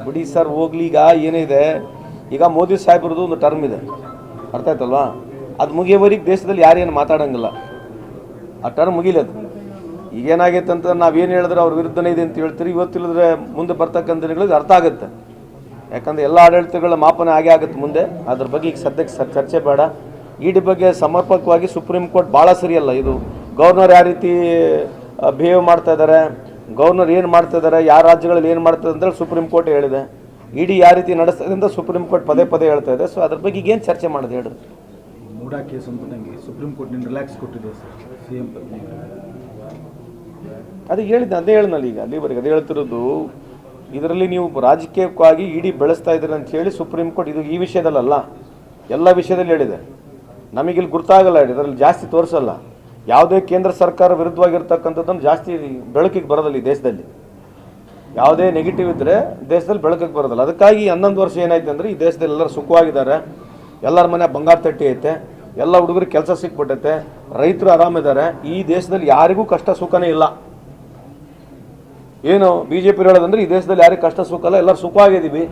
ಬಿಡಿ ಸರ್ ಹೋಗ್ಲಿ. ಈಗ ಏನಿದೆ, ಈಗ ಮೋದಿ ಸಾಹೇಬ್ರದ್ದು ಒಂದು ಟರ್ಮ್ ಇದೆ, ಅರ್ಥ ಆಯ್ತಲ್ವಾ? ಅದು ಮುಗಿಯೋವರೆಗೆ ದೇಶದಲ್ಲಿ ಯಾರೇನು ಮಾತಾಡೋಂಗಿಲ್ಲ, ಆ ಟರ್ಮ್ ಮುಗಿಲದು. ಈಗೇನಾಗೈತೆ ಅಂತ ನಾವೇನು ಹೇಳಿದ್ರೆ ಅವ್ರ ವಿರುದ್ಧನೇ ಇದೆ ಅಂತ ಹೇಳ್ತೀರಿ. ಇವತ್ತಿಲ್ಲದ್ರೆ ಮುಂದೆ ಬರ್ತಕ್ಕಂಥ ದಿನಗಳಿಗೆ ಅರ್ಥ ಆಗುತ್ತೆ, ಯಾಕಂದರೆ ಎಲ್ಲ ಆಡಳಿತಗಳ ಮಾಪನ ಆಗೇ ಆಗುತ್ತೆ ಮುಂದೆ. ಅದ್ರ ಬಗ್ಗೆ ಈಗ ಸದ್ಯಕ್ಕೆ ಚರ್ಚೆ ಬೇಡ. ಇಡಿ ಬಗ್ಗೆ ಸಮರ್ಪಕವಾಗಿ ಸುಪ್ರೀಂ ಕೋರ್ಟ್ ಭಾಳ ಸರಿಯಲ್ಲ. ಇದು ಗವರ್ನರ್ ಯಾವ ರೀತಿ ಬಿಹೇವ್ ಮಾಡ್ತಾ ಇದ್ದಾರೆ, ಗವರ್ನರ್ ಏನು ಮಾಡ್ತಾ ಇದ್ದಾರೆ, ಯಾವ ರಾಜ್ಯಗಳಲ್ಲಿ ಏನು ಮಾಡ್ತಾರೆ ಅಂತೇಳಿ ಸುಪ್ರೀಂ ಕೋರ್ಟ್ ಹೇಳಿದೆ. ಇಡಿ ಯಾವ ರೀತಿ ನಡೆಸ್ತದೆ ಅಂತ ಸುಪ್ರೀಂ ಕೋರ್ಟ್ ಪದೇ ಪದೇ ಹೇಳ್ತಾ ಇದೆ. ಸೊ ಅದ್ರ ಬಗ್ಗೆ ಈಗೇನು ಚರ್ಚೆ ಮಾಡೋದು ಹೇಳ್ರಿ. ಮೂಡಾ ಕೇಸ್ ಅಂತಂಗೆ ಸುಪ್ರೀಂ ಕೋರ್ಟ್ನಿಂದ ರಿಲ್ಯಾಕ್ಸ್ ಕೊಟ್ಟಿದೆ ಸರ್ CM ಪತ್ನಿ. ಅದು ಹೇಳಿದ್ದೆ, ಅದೇ ಹೇಳಿದ್ನಲ್ಲ ಈಗ ಅಲ್ಲಿವರೆಗೆ ಅದೇ ಹೇಳ್ತಿರೋದು. ಇದರಲ್ಲಿ ನೀವು ರಾಜಕೀಯಕ್ಕಾಗಿ ಇಡಿ ಬೆಳೆಸ್ತಾ ಇದ್ದೀರಿ ಅಂತ ಹೇಳಿ ಸುಪ್ರೀಂ ಕೋರ್ಟ್ ಇದು ಈ ವಿಷಯದಲ್ಲ, ಎಲ್ಲ ವಿಷಯದಲ್ಲಿ ಹೇಳಿದೆ. ನಮಗಿಲ್ಲಿ ಗುರ್ತಾಗಲ್ಲ, ಇದರಲ್ಲಿ ಜಾಸ್ತಿ ತೋರಿಸಲ್ಲ. ಯಾವುದೇ ಕೇಂದ್ರ ಸರ್ಕಾರ ವಿರುದ್ಧವಾಗಿರ್ತಕ್ಕಂಥದ್ದನ್ನು ಜಾಸ್ತಿ ಬೆಳಕಿಗೆ ಬರೋದಿಲ್ಲ ಈ ದೇಶದಲ್ಲಿ. ಯಾವುದೇ ನೆಗೆಟಿವ್ ಇದ್ದರೆ ದೇಶದಲ್ಲಿ ಬೆಳಕಿಗೆ ಬರೋದಿಲ್ಲ. ಅದಕ್ಕಾಗಿ 11 ವರ್ಷ ಏನಾಯ್ತು ಅಂದರೆ ಈ ದೇಶದಲ್ಲಿ ಎಲ್ಲರೂ ಸುಖವಾಗಿದ್ದಾರೆ, ಎಲ್ಲರ ಮನೆ ಬಂಗಾರ ತಟ್ಟಿ ಐತೆ, ಎಲ್ಲ ಹುಡುಗರಿಗೆ ಕೆಲಸ ಸಿಕ್ಬಿಟ್ಟೈತೆ, ರೈತರು ಆರಾಮಿದ್ದಾರೆ. ಈ ದೇಶದಲ್ಲಿ ಯಾರಿಗೂ ಕಷ್ಟ ಸುಖನೇ ಇಲ್ಲ. ಏನು BJP ಹೇಳೋದಂದ್ರೆ ಈ ದೇಶದಲ್ಲಿ ಯಾರಿಗೂ ಕಷ್ಟ ಸುಖ ಇಲ್ಲ, ಎಲ್ಲರೂ ಸುಖವಾಗಿದ್ದೀವಿ.